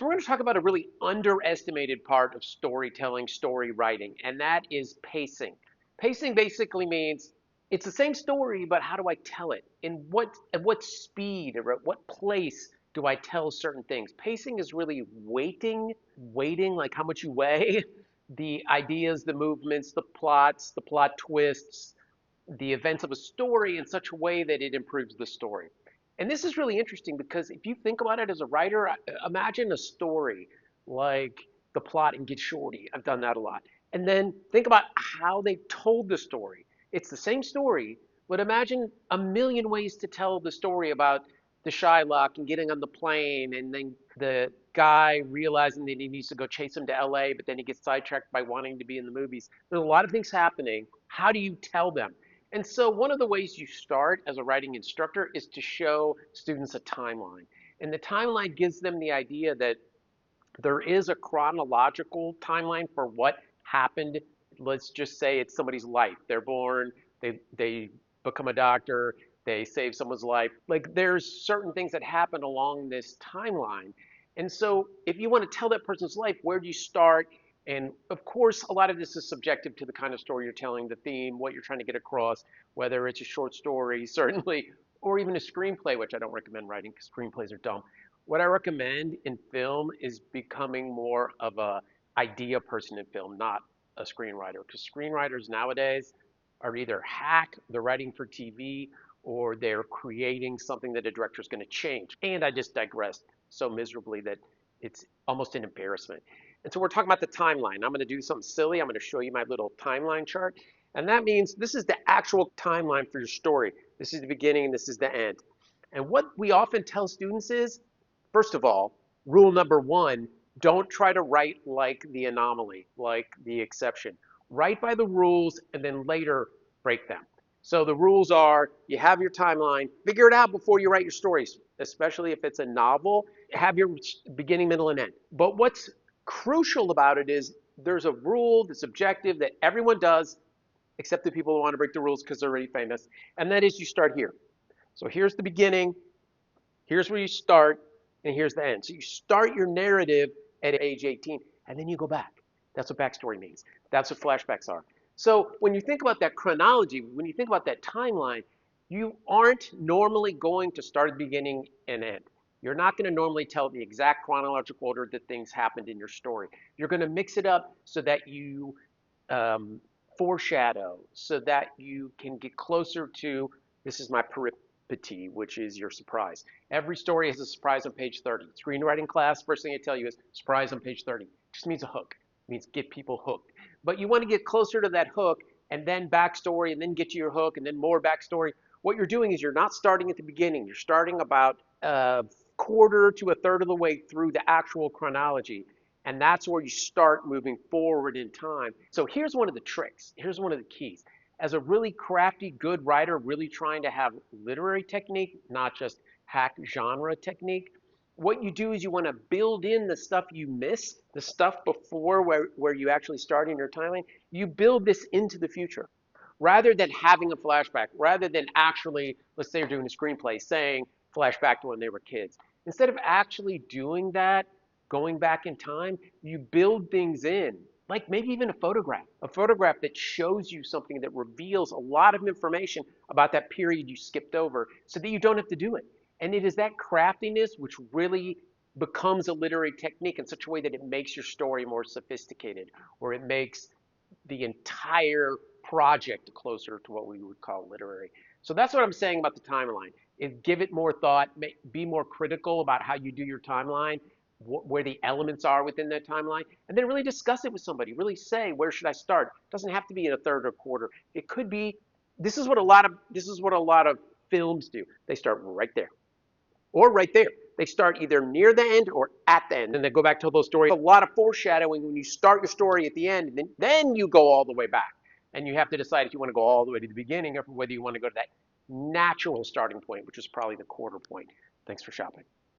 So we're going to talk about a really underestimated part of storytelling, story writing, and that is pacing. Pacing basically means it's the same story, but how do I tell it? At what speed or at what place do I tell certain things? Pacing is really weighting like how much you weigh, the ideas, the movements, the plots, the plot twists, the events of a story in such a way that it improves the story. And this is really interesting because if you think about it as a writer, imagine a story like the plot in Get Shorty. I've done that a lot. And then think about how they told the story. It's the same story, but imagine a million ways to tell the story about the Shylock and getting on the plane and then the guy realizing that he needs to go chase him to LA, but then he gets sidetracked by wanting to be in the movies. There's a lot of things happening. How do you tell them? And so one of the ways you start as a writing instructor is to show students a timeline. And the timeline gives them the idea that there is a chronological timeline for what happened. Let's just say it's somebody's life. They're born, they become a doctor, they save someone's life. Like there's certain things that happen along this timeline. And so if you want to tell that person's life, where do you start? And of course, a lot of this is subjective to the kind of story you're telling, the theme, what you're trying to get across, whether it's a short story, certainly, or even a screenplay, which I don't recommend writing because screenplays are dumb. What I recommend in film is becoming more of a idea person in film, not a screenwriter. Because screenwriters nowadays are either hack, they're writing for TV, or they're creating something that a director is going to change. And I just digressed so miserably that it's almost an embarrassment. And so we're talking about the timeline. I'm going to do something silly. I'm going to show you my little timeline chart. And that means this is the actual timeline for your story. This is the beginning, this is the end. And what we often tell students is, first of all, rule number one, don't try to write like the anomaly, like the exception. Write by the rules and then later break them. So the rules are you have your timeline, figure it out before you write your stories, especially if it's a novel, have your beginning, middle, and end. But what's crucial about it is there's a rule that's objective that everyone does, except the people who want to break the rules because they're already famous, and that is you start here. So here's the beginning, here's where you start, and here's the end. So you start your narrative at age 18, and then you go back. That's what backstory means. That's what flashbacks are. So when you think about that chronology, when you think about that timeline, you aren't normally going to start at the beginning and end. You're not going to normally tell the exact chronological order that things happened in your story. You're going to mix it up so that you um, foreshadow, so that you can get closer to this is my peripety, which is your surprise. Every story has a surprise on page 30. Screenwriting class, first thing I tell you is surprise on page 30. It just means a hook. It means get people hooked. But you want to get closer to that hook and then backstory and then get to your hook and then more backstory. What you're doing is you're not starting at the beginning. You're starting about a quarter to a third of the way through the actual chronology. And that's where you start moving forward in time. So here's one of the tricks. Here's one of the keys. As a really crafty, good writer, really trying to have literary technique, not just hack genre technique, what you do is you want to build in the stuff you miss, the stuff before where you actually start in your timeline. You build this into the future. Rather than having a flashback, rather than actually, let's say you're doing a screenplay, saying flashback to when they were kids. Instead of actually doing that, going back in time, you build things in, like maybe even a photograph that shows you something that reveals a lot of information about that period you skipped over so that you don't have to do it. And it is that craftiness which really becomes a literary technique in such a way that it makes your story more sophisticated, or it makes the entire project closer to what we would call literary. So that's what I'm saying about the timeline. Is give it more thought, be more critical about how you do your timeline, where the elements are within that timeline, and then really discuss it with somebody. Really say, where should I start? It doesn't have to be in a third or quarter. It could be. This is what a lot of films do. They start right there or right there. They start either near the end or at the end, and they go back to those stories. A lot of foreshadowing when you start your story at the end, and then you go all the way back. And you have to decide if you want to go all the way to the beginning or whether you want to go to that natural starting point, which is probably the quarter point. Thanks for shopping.